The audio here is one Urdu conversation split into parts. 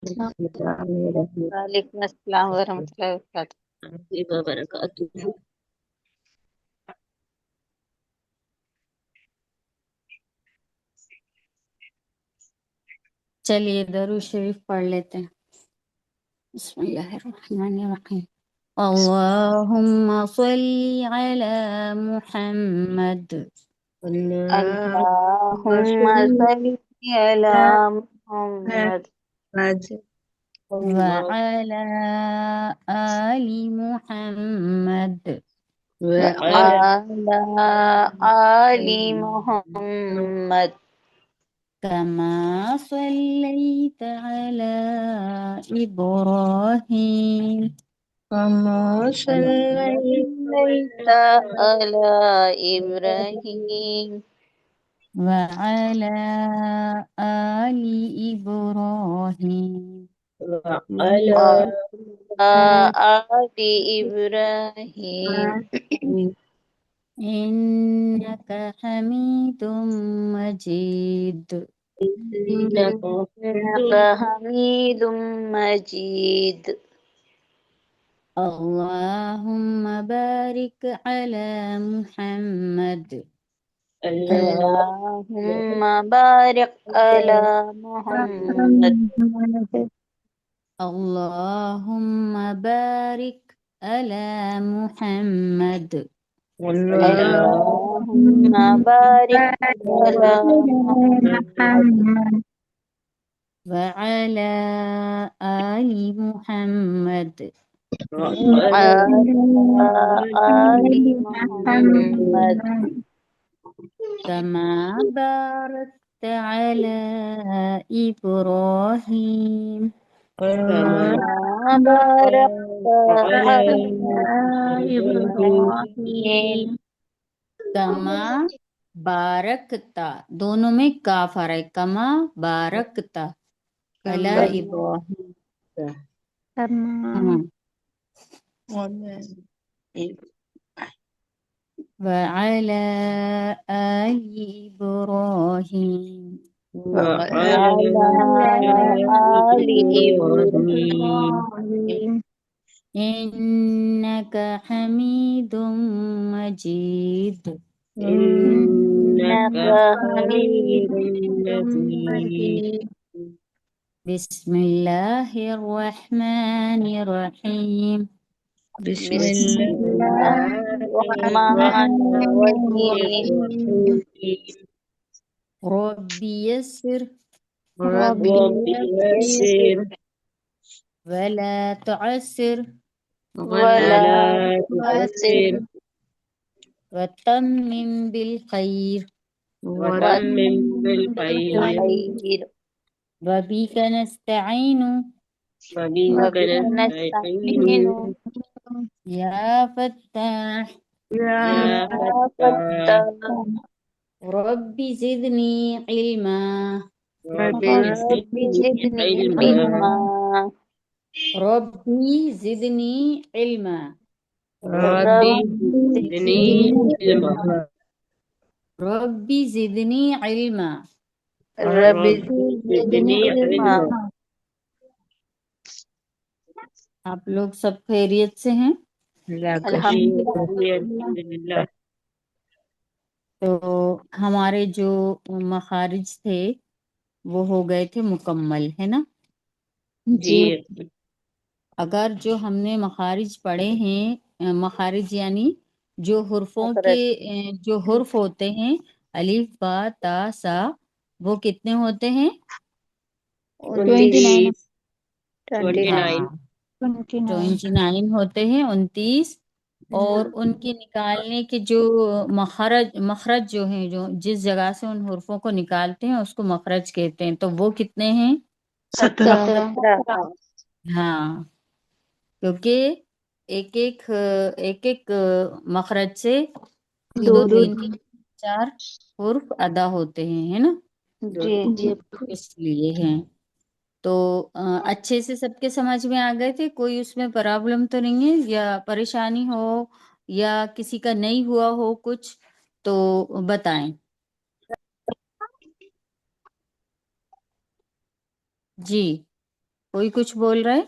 Bismillahirrahmanirrahim. وعلیکم السلام ورحمۃ اللہ وبرکاتہ. وبرکاتہ. چلیے درود شریف پڑھ لیتے ہیں. بسم اللہ الرحمن الرحیم. اللہم صلی علی محمد اللہم صلی علی محمد وعلی آل محمد وعلی آل محمد کما صلیت علی ابراہیم کما صلیت علی ابراہیم وعلی آل ابراہیم وعلی آل ابراہیم انک حمید مجید. انک حمید مجید. اللہم بارک علی محمد اللہم بارک علی محمد اللہم بارک علی محمد اللہم بارک علی محمد وعلی آل محمد وعلی آل محمد کما بارکت علی ابراہیم كما باركت على إبراهيم کما بارکتا دونوں میں کاف آ رہا ہے. کما بارکتا علی ابراہیم. ہاں. وعلی آل ابراہیم وعلى آل إبراهيم انک حمید مجید. إنك حميد مجيد. بسم اللہ الرحمن الرحیم. بسم بسم اللہ الله الرحمن الرحيم. رب یسر رب رب يسر يسر ولا تعسر ولا ولا تعسر تؤثر وتمم بالخیر وتمم بالخير بالخير وبک نستعین وبك وبك نستعين نستعين یا فتاح يا يا فتاح فتاح. رب زدنی علما رب رب زدني زدني علما علما. ربی زدنی علما ربي رب زدني زدني علما علما. ربی زدنی علما. رب ربي زدني زدني علما. علما. آپ لوگ سب خیریت سے ہیں؟ الحمد جی للہ. الحمد للہ. تو ہمارے جو مخارج تھے وہ ہو گئے تھے مکمل، ہے نا؟ جی اگر جو ہم نے مخارج پڑھے ہیں، مخارج یعنی جو حرفوں کے جو حرف ہوتے ہیں الف با تا سا، وہ کتنے ہوتے ہیں؟ 29 ہاں 29 ہوتے ہیں، 29. اور ان کے نکالنے کے جو مخرج جو ہیں، جو جس جگہ سے ان حرفوں کو نکالتے ہیں اس کو مخرج کہتے ہیں. تو وہ کتنے ہیں؟ 17. ہاں، کیونکہ ایک مخرج سے دو تین چار حرف ادا ہوتے ہیں، ہے نا؟ جی اس لیے ہیں. تو اچھے سے سب کے سمجھ میں آ گئے تھے؟ کوئی اس میں پرابلم تو نہیں ہے یا پریشانی ہو یا کسی کا نہیں ہوا ہو کچھ تو بتائیں. جی کوئی کچھ بول رہا ہے؟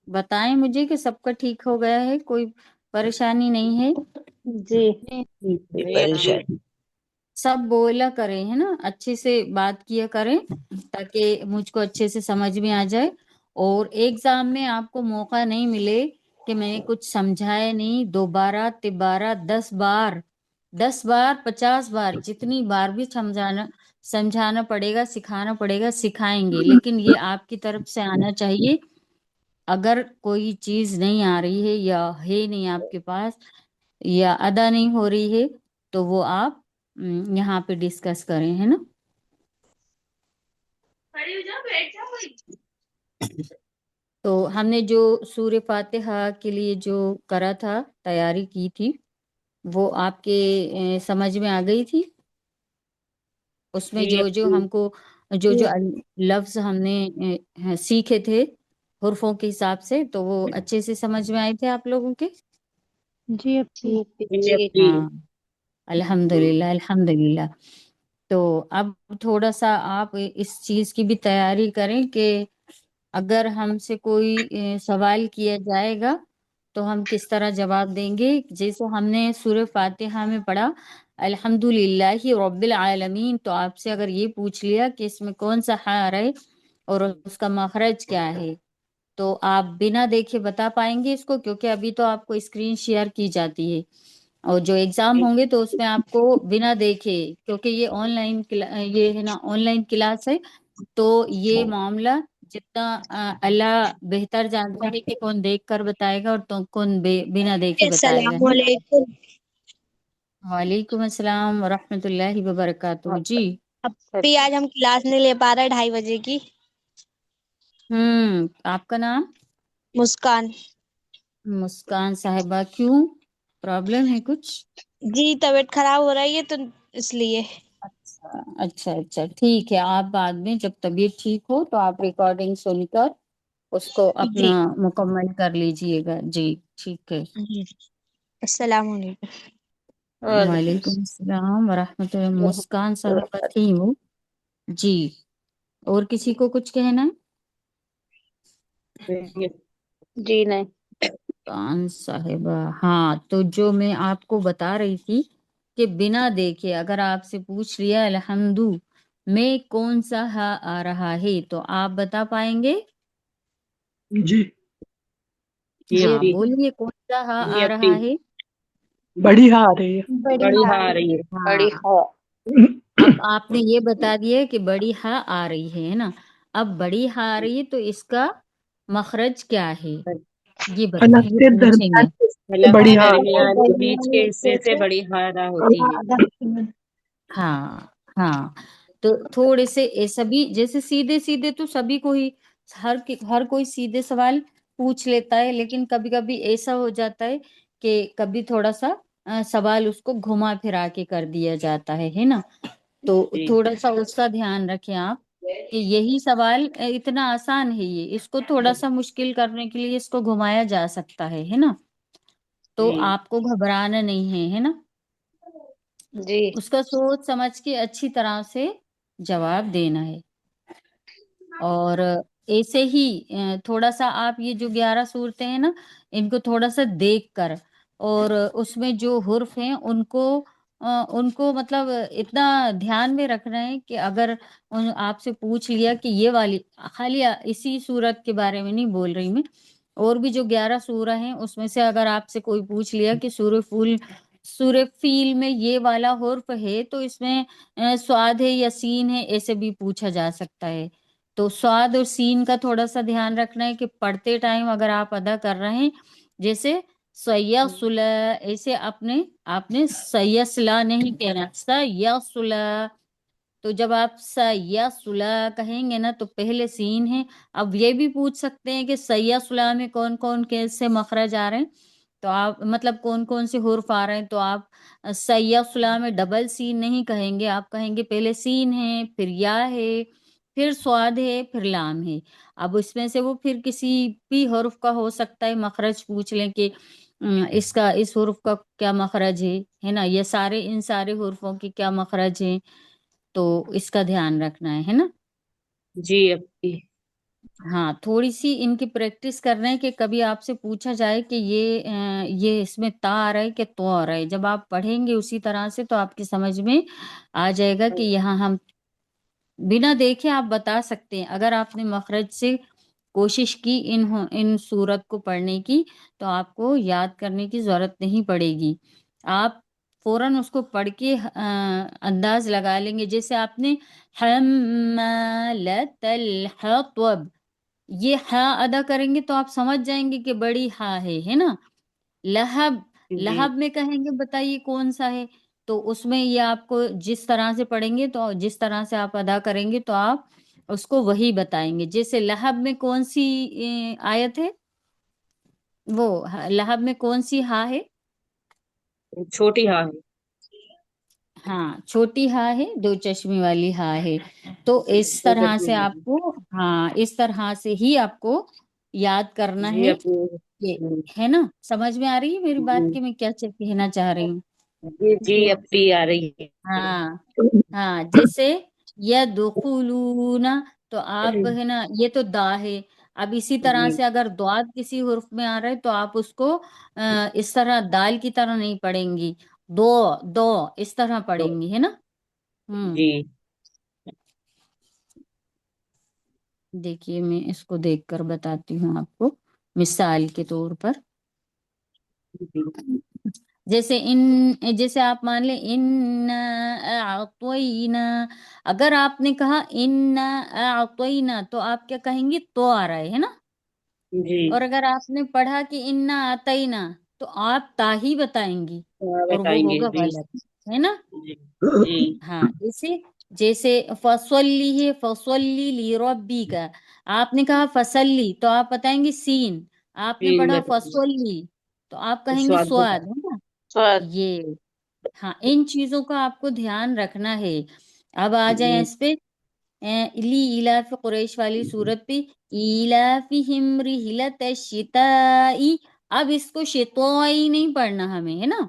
بتائیں مجھے کہ سب کا ٹھیک ہو گیا ہے، کوئی پریشانی نہیں ہے؟ جی پریشان سب بولا کریں ہے نا، اچھے سے بات کیا کریں تاکہ مجھ کو اچھے سے سمجھ میں آ جائے، اور ایگزام میں آپ کو موقع نہیں ملے کہ میں نے کچھ سمجھایا نہیں، دوبارہ تبارہ 10 بار 10 بار 50 بار جتنی بار بھی سمجھانا پڑے گا، سکھانا پڑے گا، سکھائیں گے، لیکن یہ آپ کی طرف سے آنا چاہیے۔ اگر کوئی چیز نہیں آ رہی ہے یا ہے نہیں آپ کے پاس یا ادا نہیں ہو رہی ہے تو وہ آپ یہاں پہ ڈسکس کریں، ہے نا۔ تو ہم نے جو سورہ فاتحہ کے لیے جو کرا تھا، تیاری کی تھی، وہ آپ کے سمجھ میں آ گئی تھی؟ اس میں جو جو ہم کو جو لفظ ہم نے سیکھے تھے حروفوں کے حساب سے، تو وہ اچھے سے سمجھ میں آئے تھے آپ لوگوں کے؟ جی جی ہاں، الحمدللہ الحمدللہ۔ تو اب تھوڑا سا آپ اس چیز کی بھی تیاری کریں کہ اگر ہم سے کوئی سوال کیا جائے گا تو ہم کس طرح جواب دیں گے۔ جیسے ہم نے سورہ فاتحہ میں پڑھا الحمدللہ رب العالمین، تو آپ سے اگر یہ پوچھ لیا کہ اس میں کون سا حرف ہے اور اس کا مخرج کیا ہے، تو آپ بنا دیکھے بتا پائیں گے اس کو، کیونکہ ابھی تو آپ کو اسکرین شیئر کی جاتی ہے، اور جو ایگزام ہوں گے تو اس میں آپ کو بنا دیکھے، کیونکہ یہ آن لائن یہ ہے نا آن لائن کلاس ہے، تو یہ معاملہ جتنا اللہ بہتر جانتا ہے کہ کون دیکھ کر بتائے گا اور تو کون بنا دیکھے بتائے گا، السلام ہے نا۔ علیکم۔ وعلیکم السلام ورحمۃ اللہ وبرکاتہ۔ جی ابھی آج ہم کلاس نہیں لے پا رہے 2:30 کی۔ آپ کا نام؟ مسکان۔ مسکان صاحبہ، کیوں پرابلم ہے کچھ؟ جی طبیعت خراب ہو رہی ہے تو اس لیے۔ اچھا اچھا اچھا، ٹھیک ہے، آپ بعد میں جب طبیعت ٹھیک ہو تو آپ ریکارڈنگ سن کر اس کو جی اپنا مکمل کر لیجئے گا۔ جی ٹھیک ہے۔ جی السلام علیکم۔ وعلیکم السلام ورحمۃ اللہ۔ مسکان صاحبہ تھی وہ؟ جی، اور کسی کو کچھ کہنا ہے؟ جی نہیں۔ مسکان صاحبہ، ہاں، تو جو میں آپ کو بتا رہی تھی کہ بنا دیکھے اگر آپ سے پوچھ لیا الحمد میں کون سا ہا آ رہا ہے تو آپ بتا پائیں گے؟ جی ہاں بولیے، کون سا ہا آ رہا ہے؟ بڑی ہاں آ رہی ہے، بڑی ہاں آ رہی ہے۔ بڑی ہاں، ہو۔ اب آپ نے یہ بتا دیا کہ بڑی ہاں آ رہی ہے نا، اب بڑی ہاں آ رہی ہے تو اس کا مخرج کیا ہے یہ حلق یہ کے پوچھیں گے۔ درمیان بڑی ہاں بیچ کے حصے سے بڑی ہاں ادا ہوتی ہے۔ ہاں ہاں، تو تھوڑے سے ایسا بھی، جیسے سیدھے سیدھے تو سبھی کو ہی ہر کوئی سیدھے سوال پوچھ لیتا ہے، لیکن کبھی کبھی ایسا ہو جاتا ہے کہ کبھی تھوڑا سا سوال اس کو گھما پھرا کے کر دیا جاتا ہے نا، تو تھوڑا سا اس کا دھیان رکھیں آپ کہ یہی سوال اتنا آسان ہے، یہ اس کو تھوڑا سا مشکل کرنے کے لیے اس کو گھمایا جا سکتا ہے نا، تو آپ کو گھبرانا نہیں ہے نا، جی اس کا سوچ سمجھ کے اچھی طرح سے جواب دینا ہے۔ اور ایسے ہی تھوڑا سا آپ یہ جو 11 صورتیں ہیں نا، ان کو تھوڑا سا دیکھ کر، اور اس میں جو حرف ہیں ان کو مطلب اتنا دھیان میں رکھنا ہے کہ اگر آپ سے پوچھ لیا کہ یہ والی، خالی اسی صورت کے بارے میں نہیں بول رہی میں، اور بھی جو 11 سورہ ہیں اس میں سے اگر آپ سے کوئی پوچھ لیا کہ سورہ فیل میں یہ والا حرف ہے تو اس میں صاد ہے یا سین ہے، ایسے بھی پوچھا جا سکتا ہے، تو صاد اور سین کا تھوڑا سا دھیان رکھنا ہے کہ پڑھتے ٹائم اگر آپ ادا کر رہے ہیں، جیسے سیصلا، ایسے آپ نے سیصلا نہیں کہنا، سیصلا، تو جب آپ سیصلا کہیں گے نا تو پہلے سین ہے۔ اب یہ بھی پوچھ سکتے ہیں کہ سیصلا میں کون کون کیسے مخرج آ رہے ہیں، تو آپ مطلب کون کون سے حرف آ رہے ہیں، تو آپ سیصلا میں ڈبل سین نہیں کہیں گے، آپ کہیں گے پہلے سین ہے، پھر یا ہے، پھر صاد ہے، پھر لام ہے۔ اب اس میں سے وہ پھر کسی بھی حرف کا ہو سکتا ہے، مخرج پوچھ لیں کہ اس حرف کا کیا مخرج ہے نا، یہ سارے ان سارے حرفوں کی کیا مخرج ہے، تو اس کا دھیان رکھنا ہے نا۔ جی اپی۔ ہاں تھوڑی سی ان کی پریکٹس کر رہے ہیں کہ کبھی آپ سے پوچھا جائے کہ یہ اس میں تا آ رہا ہے کہ تو آ رہا ہے، جب آپ پڑھیں گے اسی طرح سے تو آپ کی سمجھ میں آ جائے گا کہ یہاں ہم بنا دیکھے آپ بتا سکتے ہیں۔ اگر آپ نے مخرج سے کوشش کی ان صورت کو پڑھنے کی تو آپ کو یاد کرنے کی ضرورت نہیں پڑے گی، آپ فوراً اس کو پڑھ کے انداز لگا لیں گے۔ جیسے آپ نے حمالت الحطب، یہ ہا ادا کریں گے تو آپ سمجھ جائیں گے کہ بڑی ہا ہے نا۔ لہب، جی لہب میں کہیں گے بتائیے کون سا ہے، تو اس میں یہ آپ کو جس طرح سے پڑھیں گے تو جس طرح سے آپ ادا کریں گے تو آپ اس کو وہی بتائیں گے۔ جیسے لہب میں کون سی آیت ہے، وہ لہب میں کون سی ہا ہے؟ چھوٹی ہاں ہے۔ ہاں چھوٹی ہا ہے، دو چشمی والی ہا ہے۔ تو اس دو طرح چشمے سے آپ والی۔ کو، ہاں اس طرح سے ہی آپ کو یاد کرنا جی ہے، اپی۔ یہ ہے نا۔ سمجھ میں آ رہی ہے میری بات جی کہ میں کیا کہنا چاہ رہی ہوں؟ جی جی اپی آ رہی ہے۔ ہاں ہاں، جیسے یدخلون، تو آپ ہے نا یہ تو دا ہے، اب اسی طرح جی سے اگر دعات کسی حرف میں آ رہا ہے تو آپ اس کو اس طرح دال کی طرح نہیں پڑھیں گی، دو دو اس طرح تو پڑھیں گی، ہے نا۔ جی دیکھیے میں اس کو دیکھ کر بتاتی ہوں آپ کو مثال کے طور پر۔ جی جیسے آپ مان لیں ان اعطینا، اگر آپ نے کہا ان اعطینا تو آپ کیا کہیں گے، تو آ رہا ہے نا۔ جی اور اگر آپ نے پڑھا کہ انا آتینا تو آپ تا ہی بتائیں گی ہاں اور وہ بتائیں گے ہوگا جی۔ غلط، ہے نا۔ جی جی ہاں جیسے فصلی ہے، فصلی لی ربی کا، آپ نے کہا فصلی تو آپ بتائیں گے سین، آپ نے جی پڑھا بتائیں گے۔ فصلی تو آپ کہیں گے سواد سواد، بتائیں۔ ہے نا۔ سواد. یہ ہاں ان چیزوں کا آپ کو دھیان رکھنا ہے۔ اب آ جائیں جی اس پہ لی ایلاف قریش والی صورت پہ، ایلافہم رحلۃ الشتاء، اب اس کو شتائی نہیں پڑھنا ہمیں، ہے نا،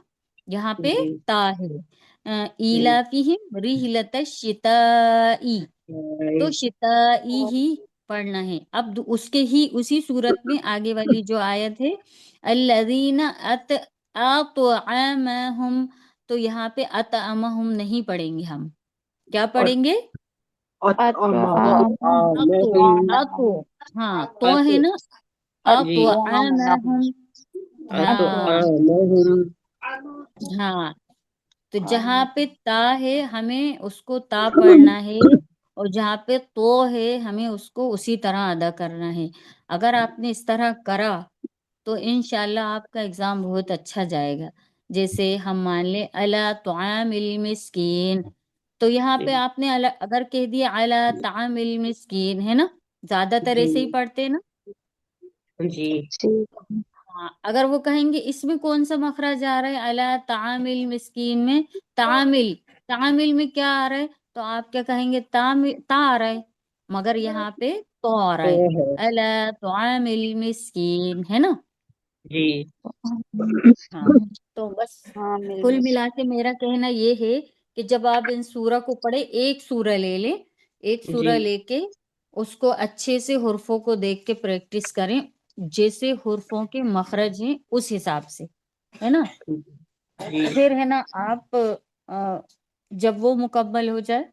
یہاں پہ جی تا ہے، جی ایلافہم رحلۃ الشتاء، تو شتائی ہی پڑھنا ہے۔ اب اس کے ہی اسی صورت میں آگے والی جو آیت ہے الذین اطعمہم، تو یہاں پہ اطعمہم نہیں پڑھیں گے ہم، کیا پڑھیں گے؟ اتو، اتو، ہاں تو ہے نا، جی اطعمہم، ہاں ہاں، تو جہاں پہ تا ہے ہمیں اس کو تا پڑھنا ہے، اور جہاں پہ تو ہے ہمیں اس کو اسی طرح ادا کرنا ہے۔ اگر آپ نے اس طرح کرا تو انشاءاللہ آپ کا ایگزام بہت اچھا جائے گا۔ جیسے ہم مان لیں الا طعام المسکین، تو یہاں پہ آپ نے اگر کہہ دیا الا طعام المسکین، ہے نا، زیادہ تر ایسے ہی پڑھتے ہیں نا۔ جی ہاں اگر وہ کہیں گے اس میں کون سا مخرج آ رہا ہے الا طعام المسکین میں، تعامل، تعامل میں کیا آ رہا ہے، تو آپ کیا کہیں گے، تا آ رہا ہے، مگر یہاں پہ تو آ رہا تو ہے، ہے۔ الا طعام المسکین، ہے نا۔ جی ہاں تو بس عامل کل مس. ملا کے میرا کہنا یہ ہے کہ جب آپ ان سورہ کو پڑھے، ایک سورہ لے لیں، ایک جی سورہ لے کے اس کو اچھے سے حرفوں کو دیکھ کے پریکٹس کریں، جیسے حرفوں کے مخرج ہیں اس حساب سے، ہے نا۔ جی پھر ہے نا آپ جب وہ مکمل ہو جائے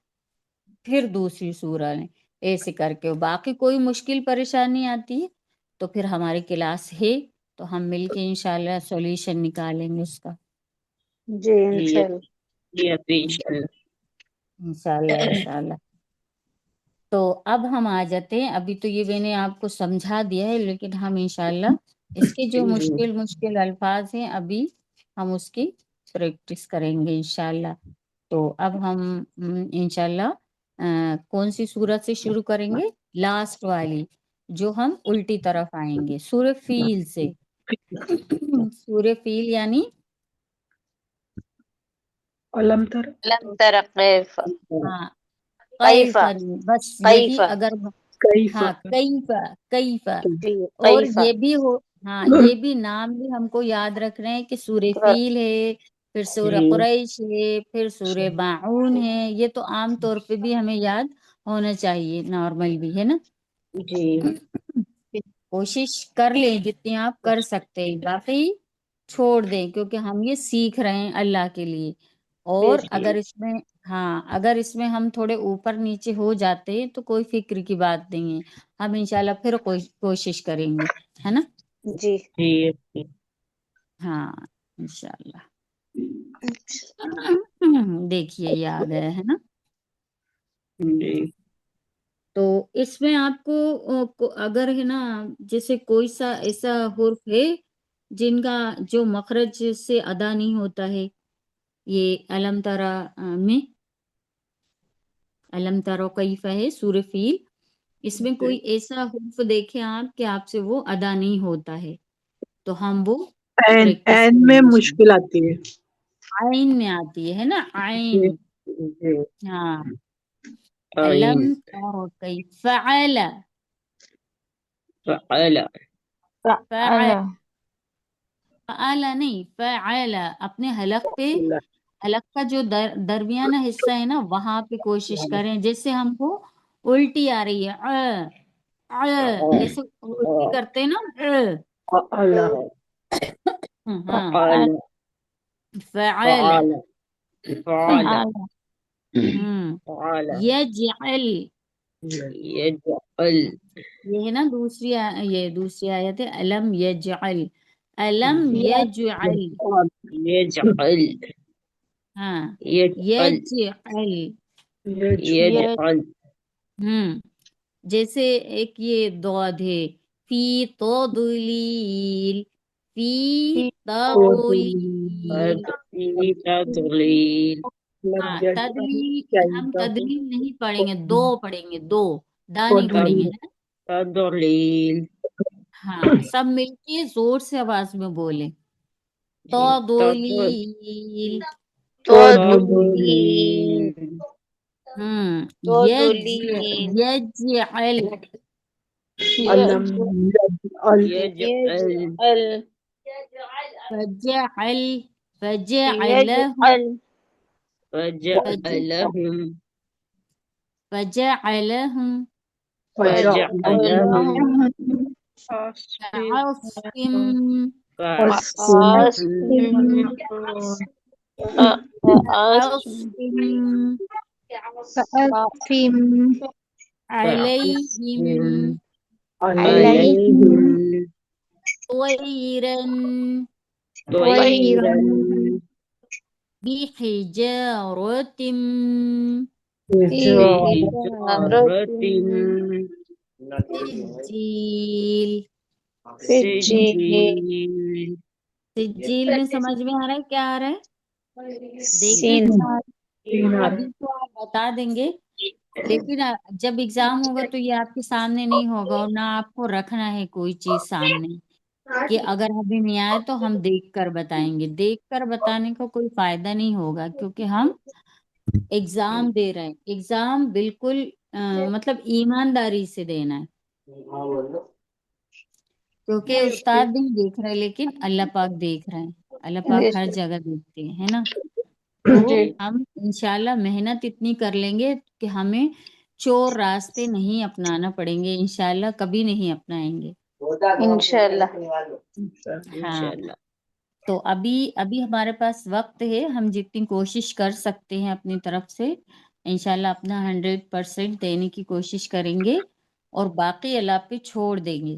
پھر دوسری سورہ لیں، ایسے کر کے باقی کوئی مشکل پریشانی آتی ہے تو پھر ہماری کلاس ہے تو ہم مل کے انشاءاللہ سولوشن نکالیں گے اس کا، جی جی انشاءاللہ. جی اپی انشاءاللہ۔ انشاءاللہ انشاءاللہ۔ تو اب ہم آ جاتے ہیں، ابھی تو یہ میں نے آپ کو سمجھا دیا ہے، لیکن ہم انشاءاللہ اس کے جو جی مشکل الفاظ ہیں ابھی ہم اس کی پریکٹس کریں گے انشاءاللہ۔ تو اب ہم انشاءاللہ کون سی سورت سے شروع کریں گے، لاسٹ والی جو ہم الٹی طرف آئیں گے، سورہ فیل سے۔ سورہ فیل یعنی لم تر كيف. ہاں كيف. کیف نہیں، بس كيف. یہی اگر ہاں کیف، کیف، جی اور كيف. یہ بھی ہو، ہاں یہ بھی نام بھی ہم کو یاد رکھ رہے ہیں کہ سورہ فیل ہے، پھر سورہ جی قریش ہے، پھر سورہ باعون ہے، یہ تو عام طور پہ بھی ہمیں یاد ہونا چاہیے، نارمل بھی ہے نا۔ جی کوشش کر لیں جتنی آپ کر سکتے ہیں، باقی چھوڑ دیں کیونکہ ہم یہ سیکھ رہے ہیں اللہ کے لیے، اور اگر اس میں اگر اس میں ہم تھوڑے اوپر نیچے ہو جاتے ہیں تو کوئی فکر کی بات نہیں ہے، ہم انشاءاللہ پھر کوشش کریں گے، ہے نا۔ جی جی ہاں انشاءاللہ۔ دیکھیے یہ آ گیا ہے نا۔ جی تو اس میں آپ کو اگر ہے نا جیسے کوئی سا ایسا حرف ہے جن کا جو مخرج سے ادا نہیں ہوتا ہے، یہ علم ترا میں علم ترا کیف ہے سورہ فیل، اس میں کوئی ایسا حرف دیکھیں آپ کہ آپ سے وہ ادا نہیں ہوتا ہے تو ہم وہ پریکٹس این کریں میں گے مشکل آتی ہے۔ عین میں آتی ہے نا، عین۔ جی ہاں علم عین ترا کیف فعل فعل فعل فعل نہیں فعل، اپنے حلق کا جو درمیانہ حصہ ہے نا وہاں پہ کوشش کریں، جیسے ہم کو الٹی آ رہی ہے ایسے الٹی کرتے ہیں نا اللہ ہاں فعل فعل فعل فعل فعل یجعل، يجعل یہ ہے نا یہ دوسری آیت ہے، علم یجعل، علم یجعل، يجعل ہاں يجعل یجعل، يجعل جیسے ایک یہ ضاد ہے، فی تضلیل، فی تضلیل، في تضليل ہاں تدلیل، ہم تدلیل نہیں پڑھیں گے، دو پڑھیں گے، دو دا نہیں پڑھیں گے، ہے نا۔ تضليل ہاں سب مل کے زور سے آواز میں بولیں، تضلیل، تضليل تضليل یجعل، يجعل يجعل فجعل، فجعلهم، يجعل فجعلهم فجعلهم فجعلهم كعصف كعصف كعصف عليهم عليهم طيرا طيرا بحجارة بحجارة سجيل، سجيل سجیل میں سمجھ میں آ رہا ہے کیا آ رہا ہے؟ دیکھیں سین ابھی تو آپ بتا دیں گے، لیکن جب ایگزام ہوگا تو یہ آپ کے سامنے نہیں ہوگا، اور نہ آپ کو رکھنا ہے کوئی چیز سامنے کہ اگر ابھی نہیں آئے تو ہم دیکھ کر بتائیں گے، دیکھ کر بتانے کا کوئی فائدہ نہیں ہوگا کیونکہ ہم ایگزام دے رہے ہیں، ایگزام بالکل مطلب ایمانداری سے دینا ہے، کیونکہ استاد نہیں دیکھ رہے لیکن اللہ پاک دیکھ رہے ہیں، اللہ پاک ہر جگہ دیکھتے ہیں، ہے نا۔ تو ہم انشاءاللہ محنت اتنی کر لیں گے کہ ہمیں چور راستے نہیں اپنانا پڑیں گے، انشاءاللہ کبھی نہیں اپنائیں گے، انشاءاللہ ہاں۔ انشاءاللہ تو ابھی ہمارے پاس وقت ہے، ہم جتنی کوشش کر سکتے ہیں اپنی طرف سے انشاءاللہ اپنا 100% دینے کی کوشش کریں گے، اور باقی اللہ پہ چھوڑ دیں گے۔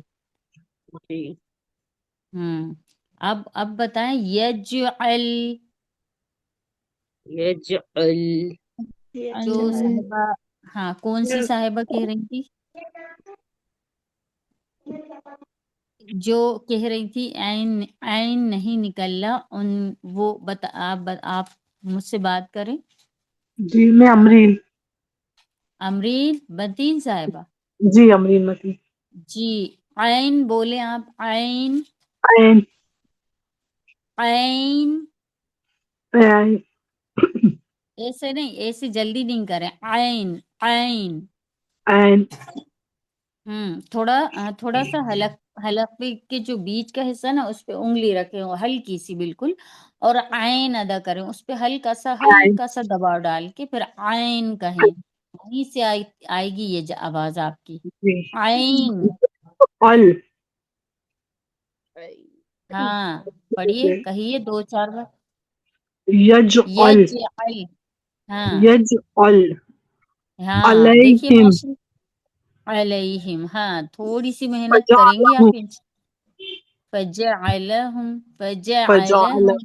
جی اب بتائیں یجعل، يجعل جو صاحبہ، ہاں کون سی صاحبہ کہہ رہی تھی؟ جو کہہ رہی تھی عین نہیں نکلنا، وہ آپ مجھ سے بات کریں۔ جی میں امرین، امرین متین صاحبہ، جی امرین متی، جی عین بولیں آپ، عین، عین عین، عین ایسے نہیں، ایسے جلدی نہیں کریں، عین عین، عین تھوڑا سا حلقے کے جو بیچ کا حصہ نا اس پہ انگلی رکھیں ہلکی سی بالکل، اور عین ادا کریں، اس پہ عین ہلکا سا دباؤ ڈال کے پھر عین کہیں، وہیں سے آئے گی یہ آواز آپ کی، جی عین۔ ال ہاں پڑھیے، کہیے 2 4 بار، یجعل یجعل، ہاں یجعل ہاں دیکھیے علیہم ماشاء علیہم، ہاں تھوڑی سی محنت کریں گی فجعلہم آپ فجعلہم فجعل فجعلہم،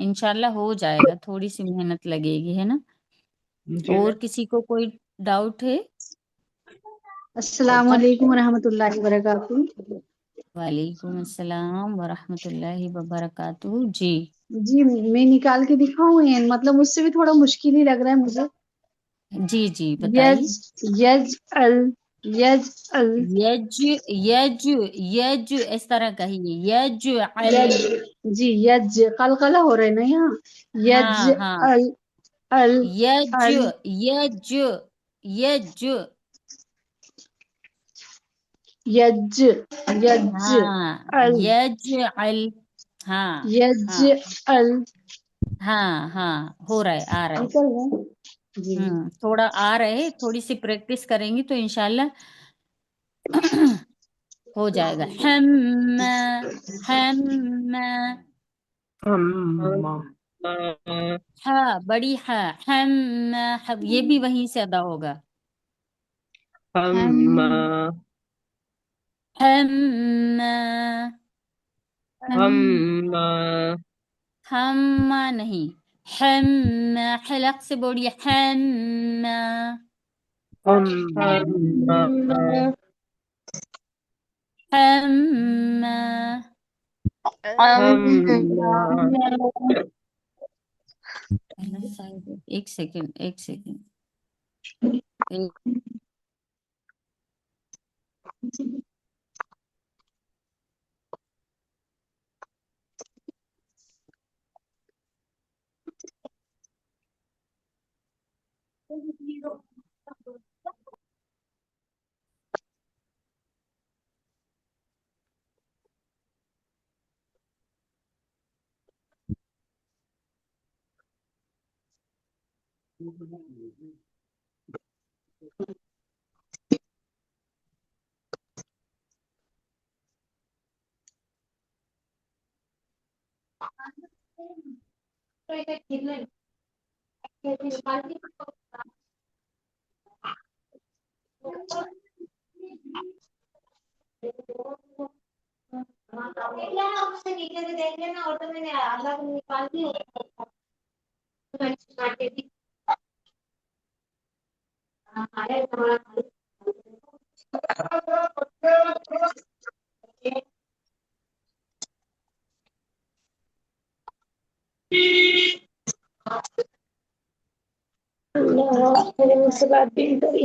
انشاءاللہ ہو جائے گا، تھوڑی سی محنت لگے گی، ہے نا۔ جی اور کسی کو کوئی ڈاؤٹ ہے؟ السلام علیکم ورحمۃ اللہ وبرکاتہ۔ وعلیکم السلام ورحمۃ اللہ وبرکاتہ، جی جی میں نکال کے دکھاؤں مطلب اس سے بھی تھوڑا مشکل ہی لگ رہا ہے مجھے۔ جی جی یج بتائیے۔ یج ال یج ال یج یج یج اس طرح کہیے، یج یج، جی یج قلقلہ ہو رہا ہے نا یہاں، یج ہاں ہاں، ال ال یج ال یج یج، یج یج ہاں ال یج ہاں یج ہاں ال، ہاں ہاں، ہو رہا ہے، آ رہا ہے، نکل گئے جی۔ تھوڑا آ رہے، تھوڑی سی پریکٹس کریں گی تو انشاءاللہ ہو جائے گا۔ ہم ہم ہم ہاں بڑی ہاں، ہم یہ بھی وہیں سے ادا ہوگا، ہم ہم ہم ہم نہیں، ہم حلق سے بولیے، ہم ہم ہم ایک سیکنڈ ایک سیکنڈ، مجھ سے بات بھی نہیں کری۔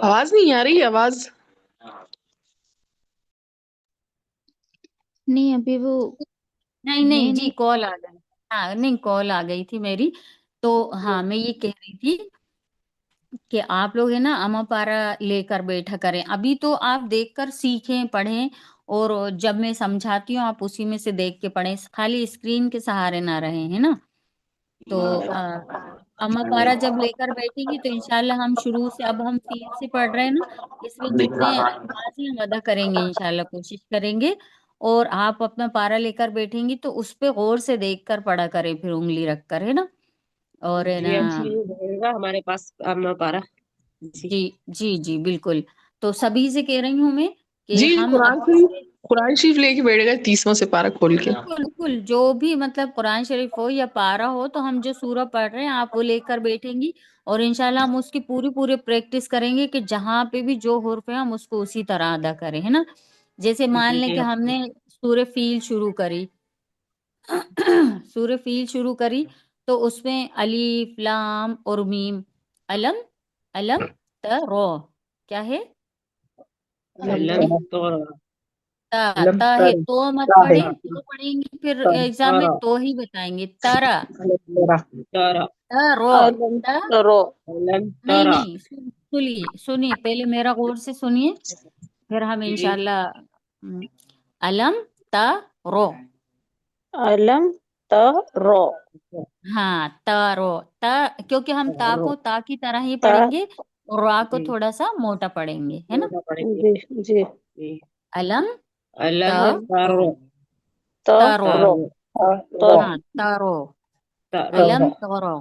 آواز نہیں آ رہی آواز؟ نہیں ابھی وہ نہیں جی کال آ گئی. ہاں نہیں کال آ گئی تھی میری. تو ہاں میں یہ کہہ رہی تھی کہ آپ لوگ ہے نا اما پارا لے کر بیٹھا کریں. ابھی تو آپ دیکھ کر سیکھیں پڑھیں، اور جب میں سمجھاتی ہوں آپ اسی میں سے دیکھ کے پڑھیں، خالی اسکرین کے سہارے نہ رہیں، ہے نا. تو اما پارا جب لے کر بیٹھیں گی تو انشاءاللہ ہم شروع سے، اب ہم فیل سے پڑھ رہے ہیں نا، اس میں جتنے الفاظ ہیں ہم ادا کریں گے انشاءاللہ، کوشش کریں گے. اور آپ اپنا پارا لے کر بیٹھیں گی تو اس پہ غور سے دیکھ کر پڑھا کریں، پھر انگلی رکھ کر، ہے نا. اور ہے نا جی اچھی رہے گا ہمارے پاس اما پارا. جی جی جی جی بالکل. تو سبھی سے کہہ رہی ہوں میں کہ جی ہم قرآن ابھی شریف سے قرآن شریف لے کے بیٹھ گئے 30واں سپارہ کھول کے. بالکل بالکل جو بھی مطلب قرآن شریف ہو یا پارا ہو، تو ہم جو سورہ پڑھ رہے ہیں آپ وہ لے کر بیٹھیں گی، اور انشاءاللہ ہم اس کی پوری پریکٹس کریں گے کہ جہاں پہ بھی جو حرف ہے ہم اس کو اسی طرح ادا کریں، ہے نا. جیسے مان لیں جی کہ ہم نے سورہ فیل شروع کری، سورہ فیل شروع کری تو اس میں الف لام اور میم، علم علم رو کیا ہے، علم تو تا ہے، تو مت پڑھیں، تو پڑھیں گے پھر ایگزام میں تارا تو ہی بتائیں گے. تارا تارا رو تا علم نہیں تارا. نہیں سنیے پہلے میرا غور سے سنیے، پھر ہم جی انشاءاللہ علم تا رو. علم رو ہاں تا رو تا، کیونکہ ہم تا رو کو تا کی طرح ہی تا پڑھیں گے، اور را کو جی تھوڑا سا موٹا پڑھیں گے، ہے نا. موٹا پڑیں گے. جی جی جی علم تا علم رو تارو تارو، رو تارو تو ہاں تارو، تارو علم تارو،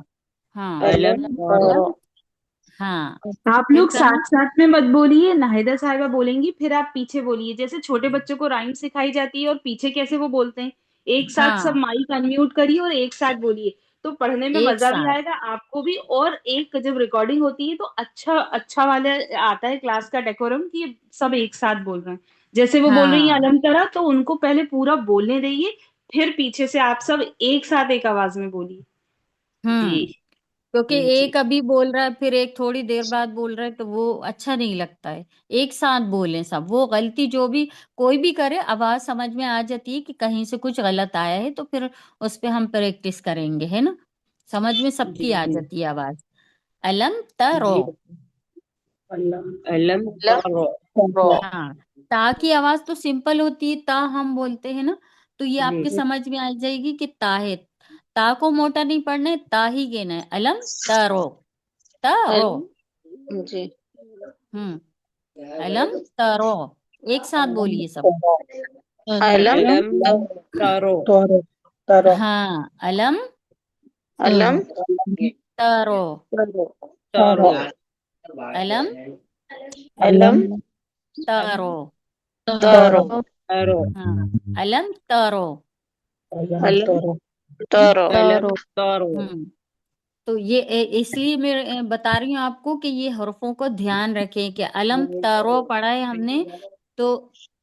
ہاں علم علم تارو. علم، ہاں آپ پھر لوگ کرنا. ساتھ ساتھ میں مت بولیے، ناہیدہ صاحبہ بولیں گی پھر آپ پیچھے بولیے. جیسے چھوٹے بچوں کو رائم سکھائی جاتی ہے اور پیچھے کیسے وہ بولتے ہیں، ایک ساتھ ہاں سب مائک انمیوٹ کریے اور ایک ساتھ بولیے، تو پڑھنے میں ایک مزہ بھی ساتھ، آئے گا آپ کو بھی. اور ایک جب ریکارڈنگ ہوتی ہے تو اچھا والا آتا ہے کلاس کا ڈیکورم کہ سب ایک ساتھ بول رہے ہیں. جیسے وہ بول رہی ہیں ہاں علم طرح، تو ان کو پہلے پورا بولنے دئیے، پھر پیچھے سے آپ سب ایک ساتھ ایک آواز میں بولیے. جی کیونکہ جی ایک ابھی بول رہا ہے پھر ایک تھوڑی دیر بعد بول رہا ہے تو وہ اچھا نہیں لگتا ہے. ایک ساتھ بولیں سب، وہ غلطی جو بھی کوئی بھی کرے آواز سمجھ میں آ جاتی ہے کہ کہیں سے کچھ غلط آیا ہے، تو پھر اس پہ ہم پریکٹس کریں گے، ہے نا. سمجھ میں سب جی کی آ جی جاتی ہے آواز. علم ترو، جی علم تارو. رو ہاں تا کی آواز تو سمپل ہوتی ہے، تا ہم بولتے ہیں نا، تو یہ آپ جی کے سمجھ میں آ جائے گی کہ تا ہے. تا کو موٹا نہیں پڑھنا ہے، تا ہی کہنا ہے. علم تارو تارو، علم جی علم تارو، ایک ساتھ بولیے سب. علم علم تارو. ہاں علم علم تارو، تارو. علم علم تارو، تارو تارو. ہاں علم تارو. علم تارو علم تارو. ہوں تو یہ اس لیے میں بتا رہی ہوں آپ کو کہ یہ حرفوں کو دھیان رکھیں کہ علم تارو پڑھا ہے ہم نے، تو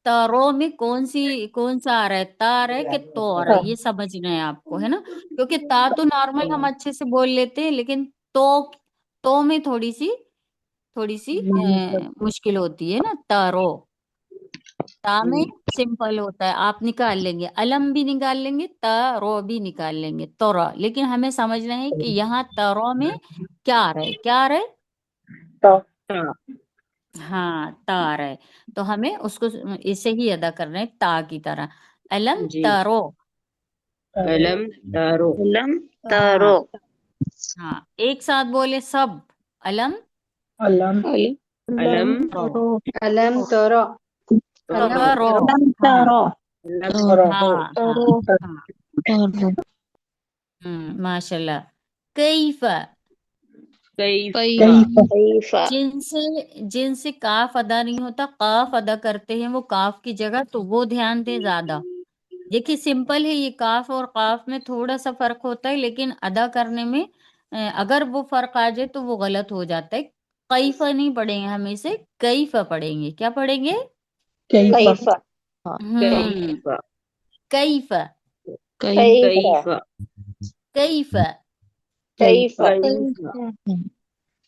تارو میں کون سا آ رہا ہے، تا آ رہا ہے کہ تو آ رہا ہے، یہ سمجھنا ہے آپ کو، ہے نا. کیونکہ تا تو نارمل ہم اچھے سے بول لیتے ہیں، لیکن تو میں تھوڑی سی مشکل ہوتی ہے نا. تارو تا میں سمپل ہوتا ہے، آپ نکال لیں گے، علم بھی نکال لیں گے، تا رو بھی نکال لیں گے، تورا. لیکن ہمیں سمجھنا ہے کہ یہاں تارو میں کیا آ رہا ہے، کیا آ رہا ہے. تا. ہاں تا آ رہا ہے، تو ہمیں اس کو اسے ہی ادا کرنا ہے تا کی طرح. علم جی تارو، علم تارو. علم ہاں تارو ہاں ایک ساتھ بولے سب. علم علم علم رو علم ترى تارو، ہاں تارو علم ہاں ہاں ہاں ماشاء اللہ. کیف، کیفا. کیفا جن سے کاف ادا نہیں ہوتا، قاف ادا کرتے ہیں وہ کاف کی جگہ، تو وہ دھیان دے زیادہ. دیکھیے سمپل ہے یہ، کاف اور قاف میں تھوڑا سا فرق ہوتا ہے، لیکن ادا کرنے میں اگر وہ فرق آ جائے تو وہ غلط ہو جاتا ہے. کیفا نہیں پڑھیں گے ہم اسے، کیفا پڑھیں گے. کیا پڑھیں گے؟ کیفا ہوں کیفا. کیفا کیفا کیفا. کیفا کیفا کیفا.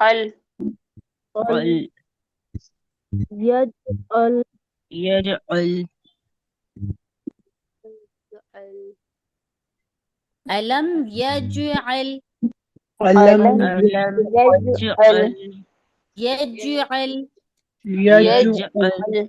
ال يجعل يجعل ألم يجعل ألم ألم يجعل يجعل يجعل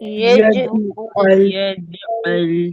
يجعل يجعل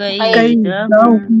كيدهم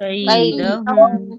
كيدهم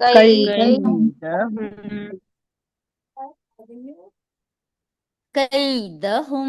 كيدهم كيدهم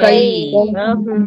كيدهم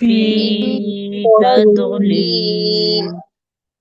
في تضليل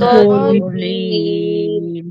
تضليل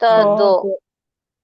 تدو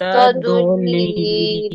تدليل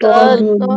تضليل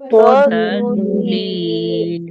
تضليل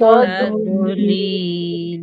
تضليل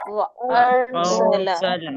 وأرسل أرسل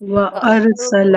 وأرسل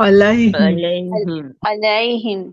عليهم عليهم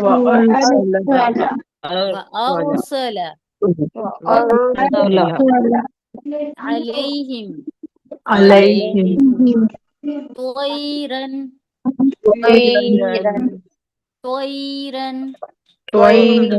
وأرسل وأرسل وأرسل عليهم عليهم طيرا طيرا طيرا طيرا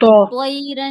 طيرا,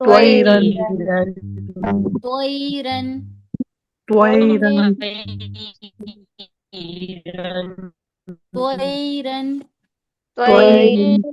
طيرا طيرا طيرا طيرا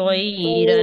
طيرا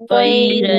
طيرا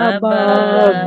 أبابيل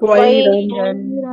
طيرا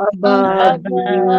أبابيل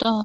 تا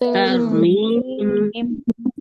ترميم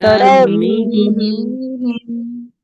ترميم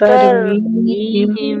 ترميم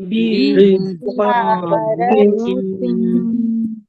بحجارة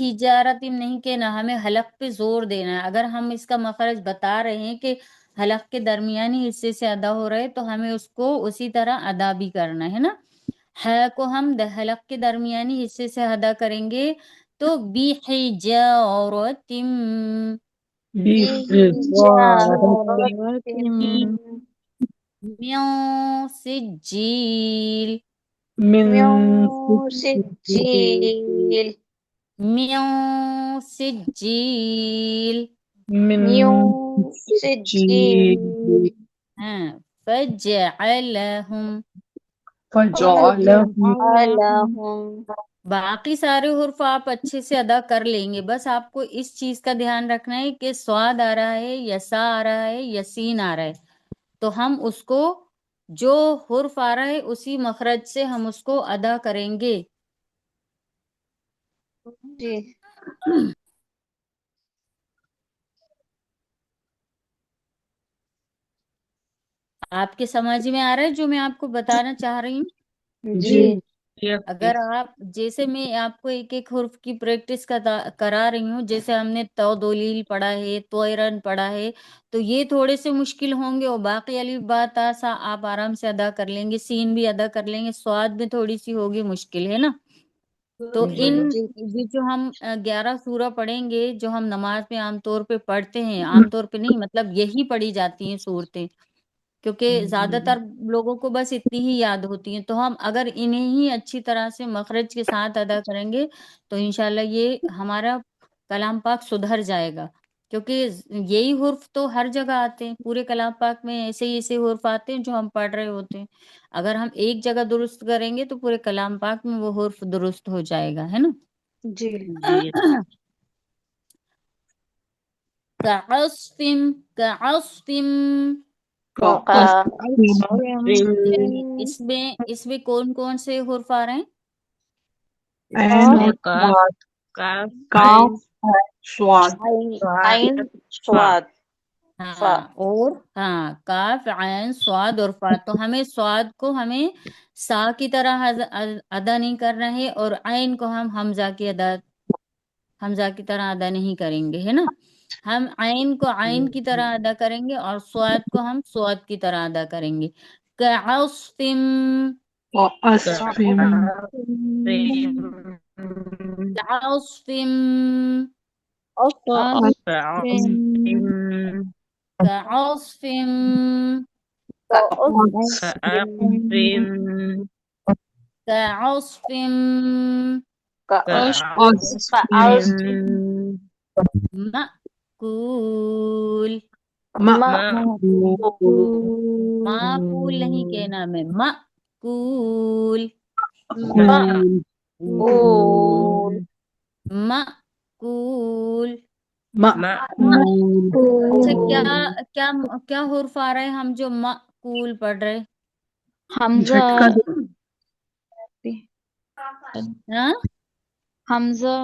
ہجارتم نہیں کہنا، ہمیں حلق پہ زور دینا ہے. اگر ہم اس کا مخرج بتا رہے ہیں کہ حلق کے درمیانی حصے سے ادا ہو رہا ہے تو ہمیں اس کو اسی طرح ادا بھی کرنا ہے نا. ہے کو ہم حلق کے درمیانی حصے سے ادا کریں گے تو بی حجارتم بحجارة من سجیل من سجيل من سجیل من سجيل ہاں فجعلہم. فجعلهم فجعلهم باقی سارے حروف آپ اچھے سے ادا کر لیں گے، بس آپ کو اس چیز کا دھیان رکھنا ہے کہ صاد آ رہا ہے یا سا آ رہا ہے یا سین آ رہا ہے، تو ہم اس کو جو حرف آ رہا ہے اسی مخرج سے ہم اس کو ادا کریں گے. جی آپ کے سمجھ میں آ رہا ہے جو میں آپ کو بتانا چاہ رہی ہوں؟ جی اگر آپ جیسے میں آپ کو ایک ایک حرف کی پریکٹس کرا رہی ہوں، جیسے ہم نے تو دولیل پڑھا ہے، توئرن پڑھا ہے، تو یہ تھوڑے سے مشکل ہوں گے، اور باقی الف با تا سا آپ آرام سے ادا کر لیں گے، سین بھی ادا کر لیں گے، سواد میں تھوڑی سی ہوگی مشکل، ہے نا. تو ان جی یہ جو ہم 11 سورہ پڑھیں گے، جو ہم نماز میں عام طور پہ پڑھتے ہیں، عام طور پہ نہیں مطلب یہی پڑھی جاتی ہیں صورتیں، کیونکہ زیادہ تر لوگوں کو بس اتنی ہی یاد ہوتی ہیں، تو ہم اگر انہیں ہی اچھی طرح سے مخرج کے ساتھ ادا کریں گے تو انشاءاللہ یہ ہمارا کلام پاک سدھر جائے گا. کیونکہ یہی حرف تو ہر جگہ آتے ہیں، پورے کلام پاک میں ایسے ہی ایسے حرف آتے ہیں جو ہم پڑھ رہے ہوتے ہیں. اگر ہم ایک جگہ درست کریں گے تو پورے کلام پاک میں وہ حرف درست ہو جائے گا، ہے نا. جی جی كعصف كعصف اس میں کون کون سے حرف آ رہے ہیں؟ عین کاف صاد کاف عین کاف صاد عین فا. صاد فا ہاں اور ہاں کاف عین صاد اور فا. تو ہمیں صاد کو ہمیں سا کی طرح ادا نہیں کرنا ہے، اور عین کو ہم حمزہ کی طرح ادا نہیں کریں گے، ہے نا. ہم عین کو عین کی طرح ادا کریں گے اور صاد کو ہم صاد کی طرح ادا کریں گے. كعصف وعصف كعصف وعصف كعصف كعصف كعصف مأكول. مأكول معقول نہیں کہنا میں، مأکول مأكول مأکول. مأكول اچھا کیا کیا کیا حرف آ رہے ہیں ہم جو مأکول پڑھ رہے حمزہ جھٹکا ہاں؟ حمزہ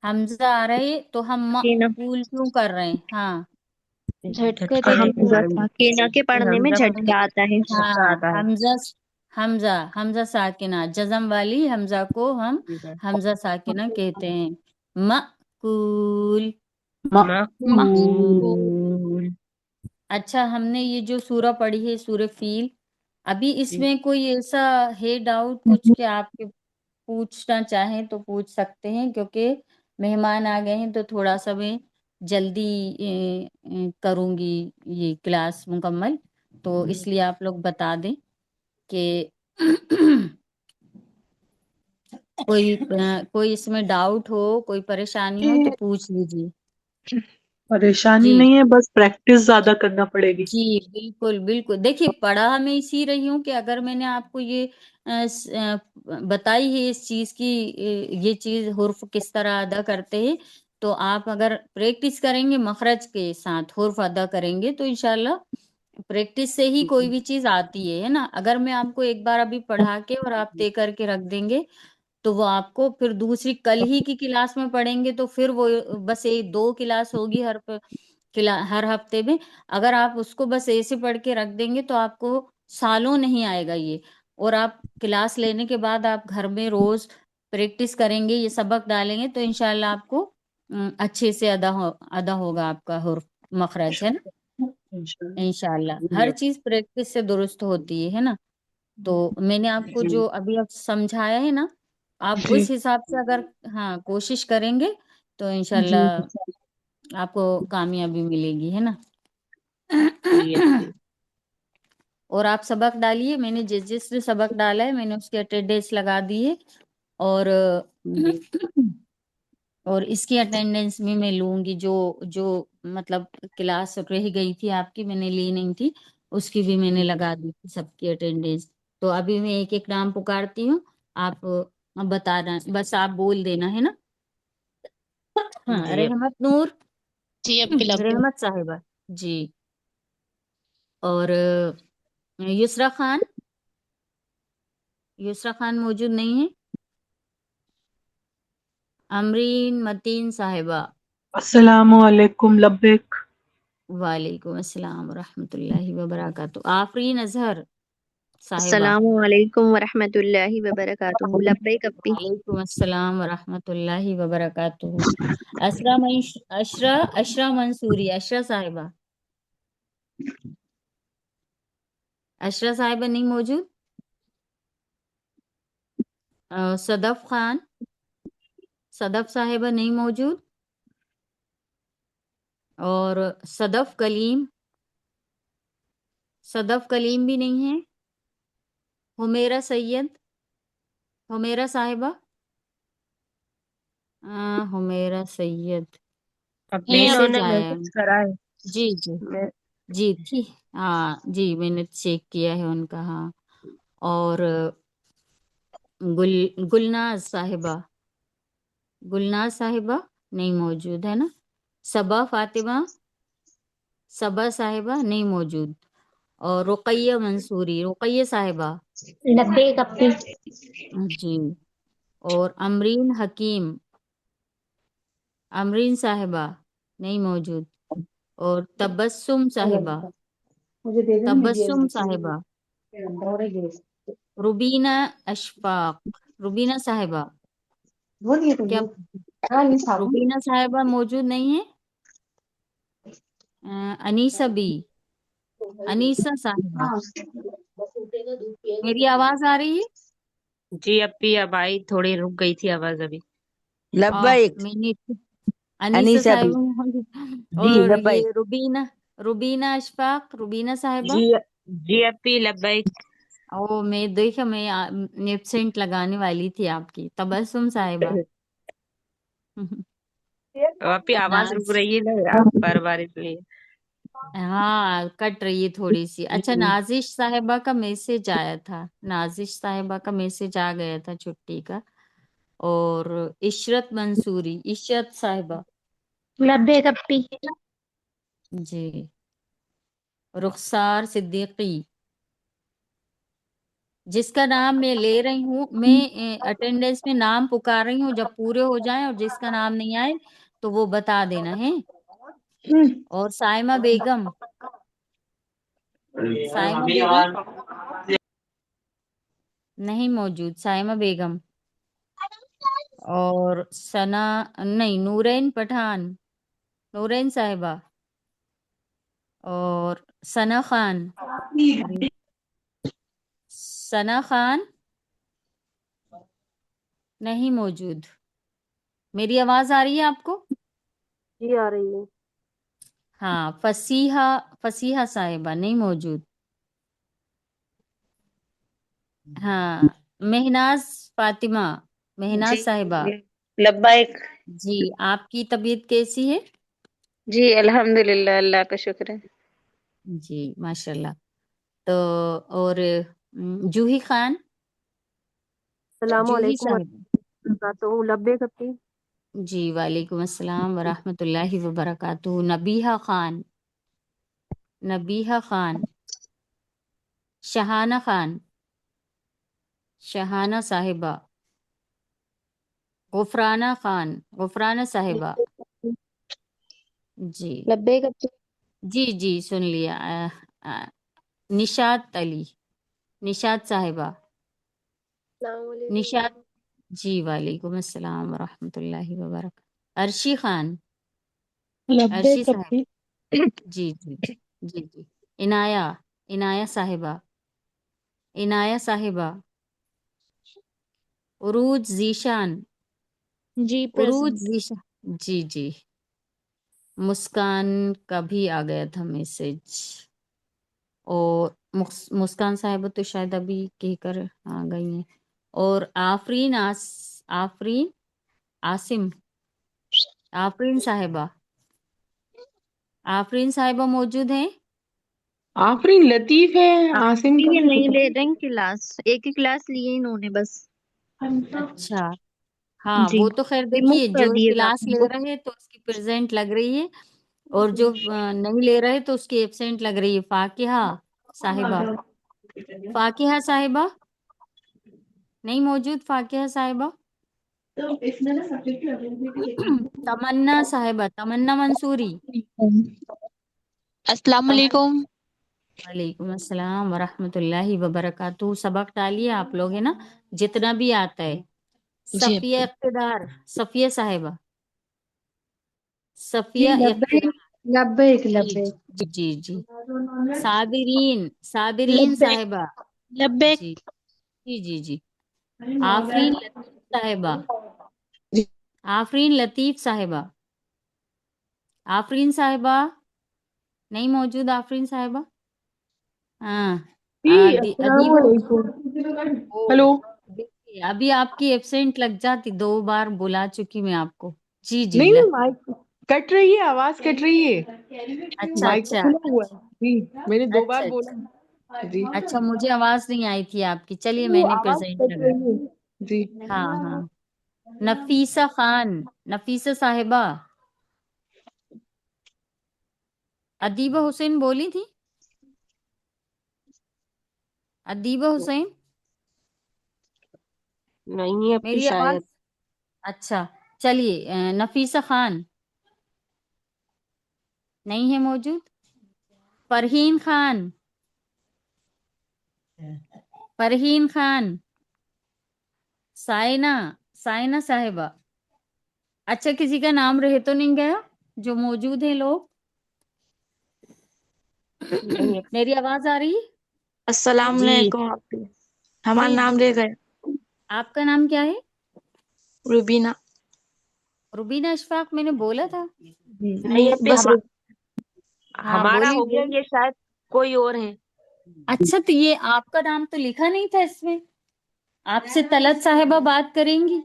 حمزہ آ رہے تو ہم مأکول کیوں کر رہے ہیں؟ ہاں جھٹکے جھٹکا دینے دینے والے کینا کے پڑھنے میں حمزہ جھٹکے آتا ہے ہاں حمزہ ساکنہ جزم والی حمزہ کو ہم حمزہ ساکنہ کہتے ہیں. مأکول. مقبول. اچھا ہم نے یہ جو سورہ پڑھی ہے سورہ فیل، ابھی اس جی میں کوئی ایسا ہے ڈاؤٹ کچھ کہ آپ کے پوچھنا چاہیں تو پوچھ سکتے ہیں، کیونکہ مہمان آ گئے ہیں تو تھوڑا سا میں جلدی کروں گی یہ کلاس مکمل، تو اس لیے آپ لوگ بتا دیں کہ کوئی اس میں ڈاؤٹ ہو، کوئی پریشانی ہو تو پوچھ لیجیے. پریشانی جی نہیں ہے، بس پریکٹس زیادہ کرنا پڑے گی. جی بالکل بالکل. دیکھیے پڑھا میں اسی رہی ہوں کہ اگر میں نے آپ کو یہ بتائی ہے اس چیز کی، یہ چیز حرف کس طرح ادا کرتے ہیں، تو آپ اگر پریکٹس کریں گے مخرج کے ساتھ حرف ادا کریں گے تو انشاءاللہ پریکٹس سے ہی کوئی بھی چیز آتی ہے نا. اگر میں آپ کو ایک بار ابھی پڑھا کے اور آپ طے کر کے رکھ دیں گے تو وہ آپ کو پھر دوسری کل ہی کی کلاس میں پڑھیں گے تو پھر وہ بس 2 کلاس ہوگی ہر ہفتے میں. اگر آپ اس کو بس ایسے پڑھ کے رکھ دیں گے تو آپ کو سالوں نہیں آئے گا یہ، اور آپ کلاس لینے کے بعد آپ گھر میں روز پریکٹس کریں گے، یہ سبق ڈالیں گے تو انشاءاللہ آپ کو اچھے سے ادا ہوگا آپ کا حرف مخرج، ہے نا انشاءاللہ۔ ہر چیز پریکٹس سے درست ہوتی ہے نا۔ تو میں نے آپ کو جو ابھی اب سمجھایا ہے نا، آپ اس حساب سے اگر کوشش کریں گے تو انشاءاللہ آپ کو کامیابی ملے گی، ہے نا۔ اور آپ سبق ڈالیے، میں نے جس نے سبق ڈالا ہے میں نے اس کے اٹینڈنس لگا دی ہے، اور اور اس کی اٹینڈنس بھی میں لوں گی، جو مطلب کلاس رہ گئی تھی آپ کی میں نے لی نہیں تھی، اس کی بھی میں نے لگا دی تھی سب کی اٹینڈنس۔ تو ابھی میں ایک ایک نام پکارتی ہوں، آپ بتانا، بس آپ بول دینا، ہے نا۔ ہاں، رحمت نور، جی اپی رحمت صاحبہ جی، اور یسرا خان، یسرا خان موجود نہیں ہے۔ امرین متین صاحبہ، السلام علیکم، لبیک۔ وعلیکم السلام ورحمۃ اللہ وبرکاتہ۔ آفرین اظہر صاحبہ، السلام علیکم ورحمۃ اللہ وبرکاتہ، لبیک اپی۔ وعلیکم السلام ورحمۃ اللہ وبرکاتہ۔ اشرا منصوری، اشرا صاحبہ، اشرا صاحبہ نہیں موجود۔ صدف خان، صدف صاحبہ نہیں موجود۔ اور صدف کلیم، صدف کلیم بھی نہیں ہے۔ حمیرہ سید، حمیرہ صاحبہ، حمیرہ سید اپی انہوں میسج نے آیا ہے، میسج کرا ہے۔ جی جی جی تھی، ہاں جی میں نے چیک کیا ہے ان کا، ہاں۔ اور گلناز صاحبہ، گلناز صاحبہ نہیں موجود، ہے نا۔ صبا فاطمہ، صبا صاحبہ نہیں موجود۔ اور رقیہ منصوری، رقیہ صاحبہ لبیک اپی۔ جی۔ اور امرین حکیم، امرین صاحبہ نہیں موجود۔ اور تبسم صاحبہ، مجھے دے دیں نا تبسم صاحبہ۔ روبینہ اشفاق، روبینہ صاحبہ، کیا روبینہ صاحبہ موجود نہیں ہے؟ انیسہ بی، انیسہ صاحبہ، میری آواز آ رہی ہے؟ جی اپی اب آئی، تھوڑی رک گئی تھی آواز ابھی۔ میں نے انیسہ صاحبہ، اور یہ روبینہ اشفاق، روبینہ صاحبہ۔ جی اپی لبیک۔ میں دیکھا، میں ایبسینٹ لگانے والی تھی آپ کی۔ تبسم صاحبہ، اپی آواز رک ناز، رہی ہے نا بار بار، اس لیے۔ ہاں کٹ رہی ہے تھوڑی سی۔ اچھا، نازش صاحبہ کا میسج آیا تھا، نازش صاحبہ کا میسج آ گیا تھا چھٹی کا۔ اور عشرت منصوری، عشرت صاحبہ لبیک اپی۔ جی۔ رخسار صدیقی، جس کا نام میں لے رہی ہوں، میں اٹینڈنس میں نام پکار رہی ہوں، جب پورے ہو جائیں اور جس کا نام نہیں آئے تو وہ بتا دینا ہے۔ اور سائمہ بیگم، سائمہ بیگم نہیں موجود، سائمہ بیگم۔ اور ثنا، نہیں، نورین پٹھان، نورین صاحبہ۔ اور ثنا خان، ثنا خان نہیں موجود۔ میری آواز آ رہی ہے آپ کو؟ جی آ رہی ہے۔ ہاں، فصیحہ صاحبہ نہیں موجود۔ ہاں، مہناز فاطمہ، مہناز صاحبہ لبیک۔ جی۔ آپ کی طبیعت کیسی ہے؟ جی الحمد للہ، اللہ کا شکر ہے۔ جی ماشاء اللہ۔ تو اور جوہی خان، السلام جوہی علیکم صاحبہ، ورحمۃ اللہ وبرکاتہ، لبیک اپی۔ جی وعلیکم السلام ورحمۃ اللہ وبرکاتہ۔ نبیہہ خان، نبیہہ خان، شہانہ خان، شہانہ صاحبہ، غفرانہ خان، غفرانہ صاحبہ جی لبیک اپی۔ جی جی سن لیا۔ نشاط علی، نشاط صاحبہ، السلام علیکم نشاط جی وعلیکم السلام ورحمۃ اللہ وبرکاتہ. عرشی خان، عرشی لبیک صاحب. اپی. جی جی جی جی. عنایہ، عنایہ صاحبہ، عنایہ صاحبہ. عروج ذیشان، جی عروج پریزنٹ. ذیشان. جی جی. مسکان کا بھی آ گیا تھا میسج، اور مسکان صاحبہ تو شاید ابھی کہہ کر آ گئی ہیں. اور آفرین آفرین عاصم، آفرین صاحبہ، آفرین صاحبہ موجود ہیں؟ آفرین لطیف ہے، عاصم کا یہ بھی نہیں پتہ لے رہے کلاس، ایک ہی کلاس لیے انہوں نے بس. اچھا ہاں، جی وہ تو خیر ریموو دیکھیے، کر جو دیے گا کلاس آپ لے رہے تو اس کی پریزنٹ لگ رہی ہے، اور جو نہیں لے رہے تو اس کی ایبسینٹ لگ رہی ہے. فاقیہ صاحبہ، فاقیہ صاحبہ نہیں موجود. فاقیہ صاحبہ. تمنا صاحبہ، تمنا منصوری. السلام علیکم. وعلیکم السلام ورحمۃ اللہ وبرکاتہ. سبق ڈالیے آپ لوگ، ہے نا، جتنا بھی آتا ہے. جی صفیہ اقتدار، صفیہ صاحبہ، جی صفیہ لبیک اقتدار. لبیک جی لبیک. جی جی جی. صابرین، صابرین لبیک صاحبہ. لبیک. جی جی جی جی. آفرین لطیف صاحبہ، آفرین لطیف صاحبہ. آفرین صاحبہ نہیں موجود. آفرین صاحبہ. ہاں. جی السلام ادیبہ. علیکم. او ہلو. دیکھیے، ابھی آپ کی ایبسینٹ لگ جاتی، 2 بار بلا چکی میں آپ کو. جی جی نہیں مائک کٹ رہی ہے، آواز کٹ رہی ہے. اچھا مائک تو اچھا کھلا ہوا ہے. جی میں نے 2 بار اچھا اچھا بولا. جی اچھا. مجھے آواز نہیں آئی تھی آپ کی. چلیے میں نے آواز پریزنٹ کٹ لگا. رہی ہے. جی ہاں ہاں. نفیسہ خان، نفیسہ صاحبہ. ادیبہ حسین بولی تھی. ادیبہ حسین. نہیں ہے اپی میری آواز. شاید. اچھا چلیے. نفیسہ خان نہیں ہے موجود. فرحین خان، فرحین خان. سائنہ، سائنہ صاحبہ. اچھا کسی کا نام رہ تو نہیں گیا جو موجود ہیں لوگ؟ نہیں ہے. میری آواز آ رہی ہے؟ السلام جی علیکم آپ. ہمارا جی نام جی. لے گئے. آپ کا نام کیا ہے؟ روبینہ. روبینہ اشفاق میں نے بولا تھا. نہیں اپی بس ہاں ہمارا بولی ہو گیا، بولی. یہ شاید کوئی اور ہے. اچھا تو یہ آپ کا نام تو لکھا نہیں تھا اس میں. آپ سے طلعت صاحبہ بات کریں گی.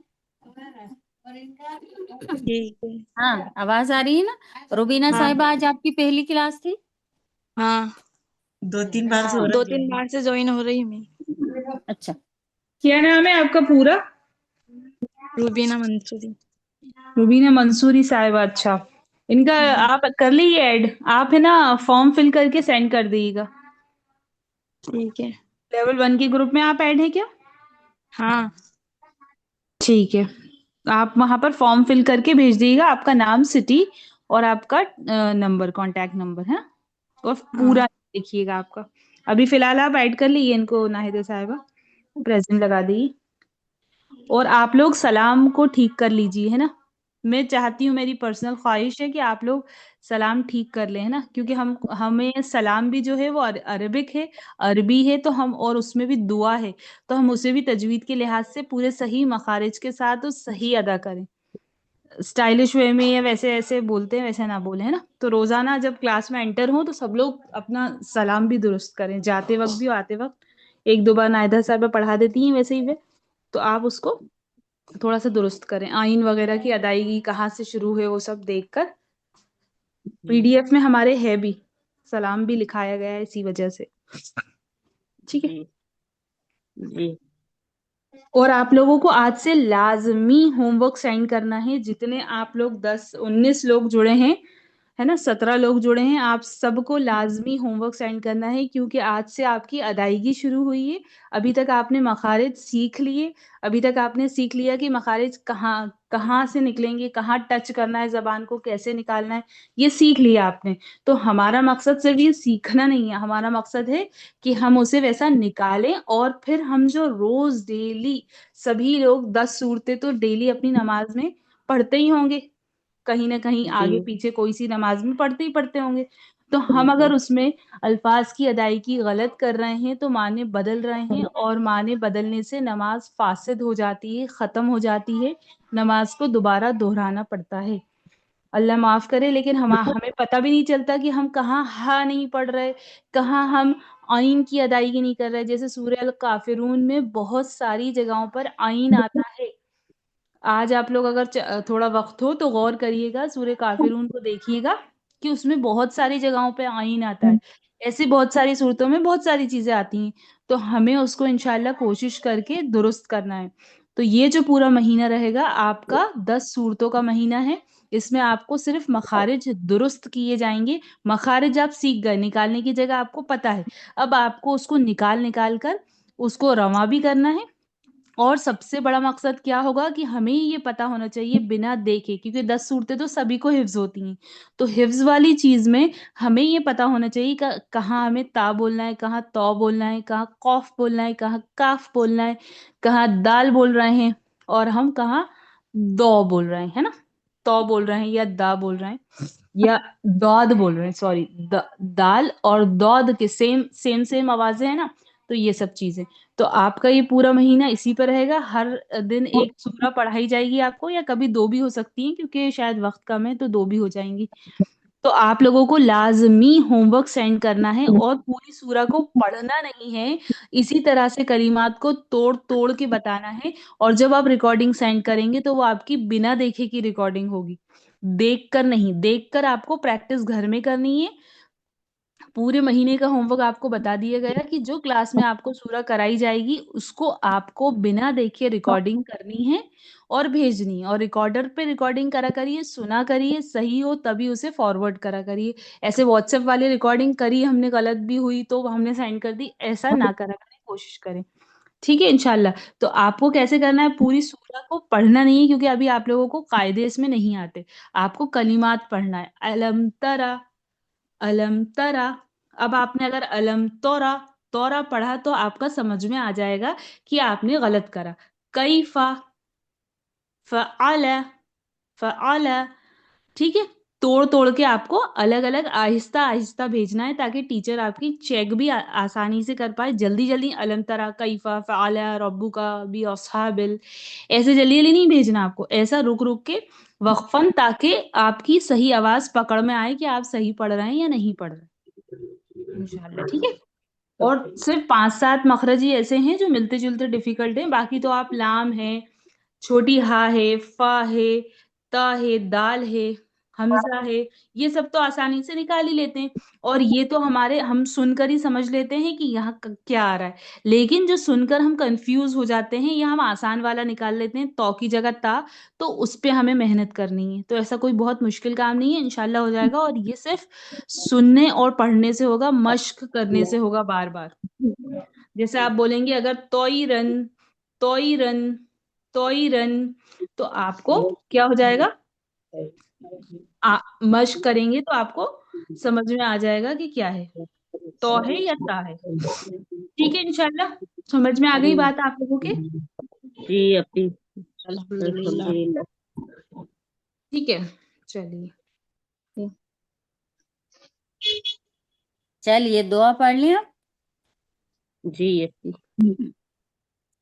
ٹھیک ہے. ہاں آواز آ رہی ہے نا. روبینہ ہاں صاحبہ آج آپ کی پہلی کلاس تھی. ہاں 2-3 بار سے ہاں ہو رہا 2-3 بار سے جوائن ہو رہی ہوں میں. اچھا. کیا نام ہے آپ کا پورا؟ روبینہ منصوری. روبینہ منصوری صاحبہ. اچھا ان کا آپ کر لیے ایڈ. آپ ہے نا فارم فل کر کے سینڈ کر دیجیے گا. ٹھیک ہے. لیول 1 کے گروپ میں آپ ایڈ ہیں کیا؟ ہاں ٹھیک ہے. آپ وہاں پر فارم فل کر کے بھیج دیجیے گا. آپ کا نام، سٹی اور آپ کا نمبر، کانٹیکٹ نمبر ہے، اور ہاں پورا لکھیے گا آپ کا. ابھی فی الحال آپ ایڈ کر لیجیے ان کو. ناہدہ صاحبہ پریزنٹ لگا دیجیے. اور آپ لوگ سلام کو ٹھیک کر لیجیے، ہے نا. میں چاہتی ہوں، میری پرسنل خواہش ہے کہ آپ لوگ سلام ٹھیک کر لیں، ہے نا، کیونکہ ہمیں سلام بھی جو ہے وہ عربک ہے، عربی ہے، تو ہم، اور اس میں بھی دعا ہے، تو ہم اسے بھی تجوید کے لحاظ سے پورے صحیح مخارج کے ساتھ اور صحیح ادا کریں. اسٹائلش وے میں یا ویسے ایسے بولتے ہیں ویسے نہ بولیں، ہے نا. تو روزانہ جب کلاس میں انٹر ہوں تو سب لوگ اپنا سلام بھی درست کریں، جاتے وقت بھی اور آتے وقت. 1-2 بار ناہدہ صاحبہ پڑھا دیتی ہیں ویسے ہی وہ، تو آپ اس کو تھوڑا سا درست کریں. آئین وغیرہ کی ادائیگی کہاں سے شروع ہے وہ سب دیکھ کر. پی ڈی ایف میں ہمارے ہے بھی، سلام بھی لکھایا گیا ہے اسی وجہ سے. ٹھیک ہے. جی جی اور آپ لوگوں کو آج سے لازمی ہوم ورک سینڈ کرنا ہے. جتنے آپ لوگ 10-19 لوگ جڑے ہیں، ہے نا 17 لوگ جڑے ہیں. آپ سب کو لازمی ہوم ورک سینڈ کرنا ہے کیونکہ آج سے آپ کی ادائیگی شروع ہوئی ہے. ابھی تک آپ نے مخارج سیکھ لیے، ابھی تک آپ نے سیکھ لیا کہ مخارج کہاں سے نکلیں گے، کہاں ٹچ کرنا ہے زبان کو، کیسے نکالنا ہے، یہ سیکھ لیا آپ نے. تو ہمارا مقصد صرف یہ سیکھنا نہیں ہے، ہمارا مقصد ہے کہ ہم اسے ویسا نکالیں اور پھر ہم جو روز ڈیلی سبھی لوگ 10 صورتیں تو ڈیلی اپنی نماز میں پڑھتے ہی ہوں گے، کہیں نہ کہیں جی آگے پیچھے کوئی سی نماز میں پڑھتے ہی پڑھتے ہوں گے. تو ہم جی اگر اس میں الفاظ کی ادائیگی غلط کر رہے ہیں تو معنی بدل رہے ہیں، اور معنی بدلنے سے نماز فاسد ہو جاتی ہے، ختم ہو جاتی ہے، نماز کو دوبارہ دہرانا پڑتا ہے. اللہ معاف کرے، لیکن ہمیں پتہ بھی نہیں چلتا کہ ہم کہاں ہا نہیں پڑھ رہے، کہاں ہم آئین کی ادائیگی نہیں کر رہے. جیسے سورہ الکافرون میں بہت ساری جگہوں پر آئین آتا ہے. آج آپ لوگ اگر تھوڑا وقت ہو تو غور کریے گا، سورہ کافرون کو دیکھیے گا کہ اس میں بہت ساری جگہوں پہ آئین آتا ہے. ایسے بہت ساری صورتوں میں بہت ساری چیزیں آتی ہیں، تو ہمیں اس کو انشاءاللہ کوشش کر کے درست کرنا ہے. تو یہ جو پورا مہینہ رہے گا آپ کا 10 صورتوں کا مہینہ ہے. اس میں آپ کو صرف مخارج درست کیے جائیں گے. مخارج آپ سیکھ گئے، نکالنے کی جگہ آپ کو پتہ ہے، اب آپ کو اس کو نکال کر اس کو رواں بھی کرنا ہے. اور سب سے بڑا مقصد کیا ہوگا کہ ہمیں یہ پتا ہونا چاہیے بنا دیکھے، کیونکہ 10 صورتیں تو سبھی کو حفظ ہوتی ہیں، تو حفظ والی چیز میں ہمیں یہ پتا ہونا چاہیے کہ کہاں ہمیں تا بولنا ہے، کہاں تو بولنا ہے، کہاں قوف بولنا ہے، کہاں کاف بولنا ہے، کہاں دال بول رہے ہیں، اور ہم کہاں دو بول رہے ہیں، ہے نا، تو بول رہے ہیں یا دا بول رہے ہیں یا داد بول رہے ہیں، سوری، دال اور دود کے سیم آوازیں ہیں نا. تو یہ سب چیزیں، تو آپ کا یہ پورا مہینہ اسی پر رہے گا. ہر دن ایک سورہ پڑھائی جائے گی آپ کو، یا کبھی 2 بھی ہو سکتی ہیں کیونکہ شاید وقت کم ہے تو 2 بھی ہو جائیں گی. تو آپ لوگوں کو لازمی ہوم ورک سینڈ کرنا ہے اور پوری سورہ کو پڑھنا نہیں ہے، اسی طرح سے کلمات کو توڑ توڑ کے بتانا ہے. اور جب آپ ریکارڈنگ سینڈ کریں گے تو وہ آپ کی بنا دیکھے کی ریکارڈنگ ہوگی، دیکھ کر نہیں. دیکھ کر آپ کو پریکٹس گھر میں کرنی ہے. پورے مہینے کا ہوم ورک آپ کو بتا دیا گیا کہ جو کلاس میں آپ کو سورہ کرائی جائے گی اس کو آپ کو بنا دیکھے ریکارڈنگ کرنی ہے اور بھیجنی ہے. اور ریکارڈر پہ ریکارڈنگ کرا کریے، سنا کریے، صحیح ہو تبھی اسے فارورڈ کرا کریے. ایسے واٹس ایپ والے ریکارڈنگ کری، ہم نے غلط بھی ہوئی تو ہم نے سینڈ کر دی، ایسا نہ کرا کریں، کوشش کریں. ٹھیک ہے انشاءاللہ. تو آپ کو کیسے کرنا ہے، پوری سورہ کو پڑھنا نہیں ہے کیونکہ ابھی آپ لوگوں کو قاعدے اس میں نہیں آتے. آپ کو کلمات پڑھنا ہے. الم ترا، الم ترا. اب آپ نے اگر الم تورا پڑھا تو آپ کا سمجھ میں آ جائے گا کہ آپ نے غلط کرا. کیفا، فعل، فعل. ٹھیک ہے، توڑ کے آپ کو الگ الگ آہستہ آہستہ بھیجنا ہے تاکہ ٹیچر آپ کی چیک بھی آسانی سے کر پائے. جلدی جلدی الم ترا، کیفا، فعل ربک باصحاب ایسے جلدی نہیں بھیجنا آپ کو، ایسا رک کے وقفاً، تاکہ آپ کی صحیح آواز پکڑ میں آئے کہ آپ صحیح پڑھ رہے ہیں یا نہیں پڑھ رہے انشاءاللہ. ٹھیک ہے. اور صرف 5-7 مخرج ہی ایسے ہیں جو ملتے جلتے ڈیفیکلٹ ہیں، باقی تو آپ لام ہے، چھوٹی ہا ہے، فا ہے، تا ہے، دال ہے، حمزہ ہے، یہ سب تو آسانی سے نکال ہی لیتے ہیں. اور یہ تو ہم سن کر ہی سمجھ لیتے ہیں کہ یہاں کیا آ رہا ہے. لیکن جو سن کر ہم کنفیوز ہو جاتے ہیں یا ہم آسان والا نکال لیتے ہیں، تو کی جگہ تا، تو اس پہ ہمیں محنت کرنی ہے. تو ایسا کوئی بہت مشکل کام نہیں ہے، انشاءاللہ ہو جائے گا. اور یہ صرف سننے اور پڑھنے سے ہوگا، مشق کرنے سے ہوگا بار بار. جیسے آپ بولیں گے اگر توئی رن، توئی رن، توئی رن، تو آپ کو کیا ہو جائے گا، مشق کریں گے تو آپ کو سمجھ میں آ جائے گا کہ کیا ہے، تو ہے یا تا ہے. ٹھیک ہے انشاءاللہ. سمجھ میں آ گئی جی بات آپ لوگوں کے؟ جی اپی، الحمدللہ. الحمدللہ. ٹھیک ہے، چلیے. چلیے دعا پڑھ لیں. جی اپی.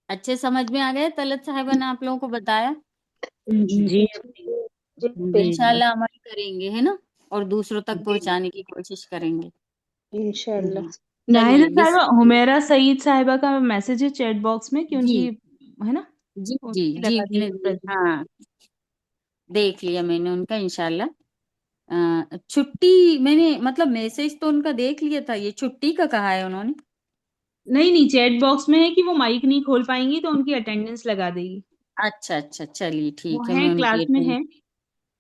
اچھے سمجھ میں آ گئے؟ طلعت صاحبہ نے آپ لوگوں کو بتایا، جی اپی. الحمدللہ. انشاءاللہ عمل کریں گے، ہے نا، اور دوسروں تک پہنچانے کی کوشش کریں گے. انشاءاللہ. ناہید چلیے صاحبہ، حمیرہ سعید صاحبہ کا میسج ہے چیٹ باکس میں کہ ان جی کی، ہے نا، جی ان جی کی جی لگا میں نے، دیجیے. ہاں دیکھ لیا میں نے ان کا انشاءاللہ. چھٹی میں نے مطلب میسج تو ان کا دیکھ لیا تھا، یہ چھٹی کا کہا ہے انہوں نے. نہیں چیٹ باکس میں ہے کہ وہ مائک نہیں کھول پائیں گی تو ان کی اٹینڈنس لگا دے گی. اچھا چلیے وہ ٹھیک ہے، ہیں میں ان کی کلاس میں ہیں.